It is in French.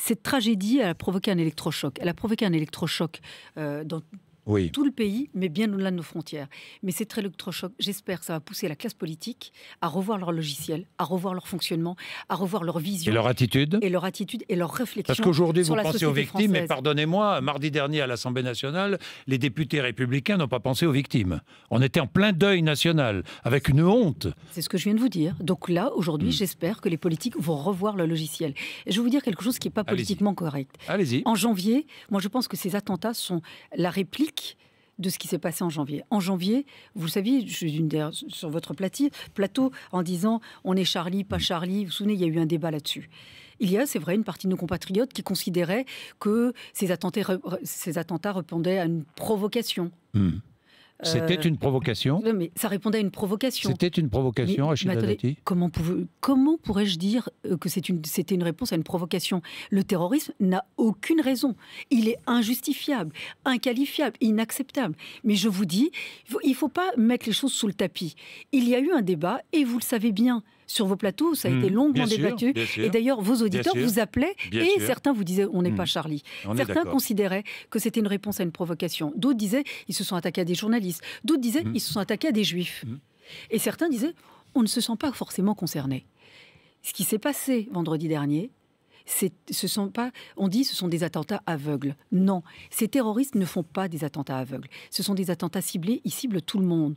Cette tragédie, elle a provoqué un électrochoc. Elle a provoqué un électrochoc dans tout le pays, mais bien au-delà de nos frontières. Mais cet électrochoc, j'espère que ça va pousser la classe politique à revoir leur logiciel, à revoir leur fonctionnement, à revoir leur vision. Et leur attitude. Et leur attitude et leur réflexion. Parce qu'aujourd'hui, vous la pensez aux victimes, française. mais pardonnez-moi, mardi dernier à l'Assemblée nationale, les députés républicains n'ont pas pensé aux victimes. On était en plein deuil national, avec une honte. C'est ce que je viens de vous dire. Donc là, aujourd'hui, j'espère que les politiques vont revoir le logiciel. Et je vais vous dire quelque chose qui n'est pas politiquement correct. Allez-y. En janvier, moi je pense que ces attentats sont la réplique de ce qui s'est passé en janvier. En janvier, vous saviez, je suis sur votre plateau en disant on est Charlie, pas Charlie. Vous vous souvenez, il y a eu un débat là-dessus. Il y a, c'est vrai, une partie de nos compatriotes qui considéraient que ces attentats répondaient à une provocation. C'était une provocation. Non, mais ça répondait à une provocation. C'était une provocation, Rachida Dati. Comment pourrais-je dire que c'était une réponse à une provocation? Le terrorisme n'a aucune raison. Il est injustifiable, inqualifiable, inacceptable. Mais je vous dis, il ne faut pas mettre les choses sous le tapis. Il y a eu un débat, et vous le savez bien, sur vos plateaux, ça a été longuement débattu. Et d'ailleurs, vos auditeurs vous appelaient et certains vous disaient on n'est pas Charlie. Certains considéraient que c'était une réponse à une provocation. D'autres disaient ils se sont attaqués à des journalistes. D'autres disaient ils se sont attaqués à des juifs. Et certains disaient on ne se sent pas forcément concerné. Ce qui s'est passé vendredi dernier, on dit ce sont des attentats aveugles. Non, ces terroristes ne font pas des attentats aveugles. Ce sont des attentats ciblés, ils ciblent tout le monde.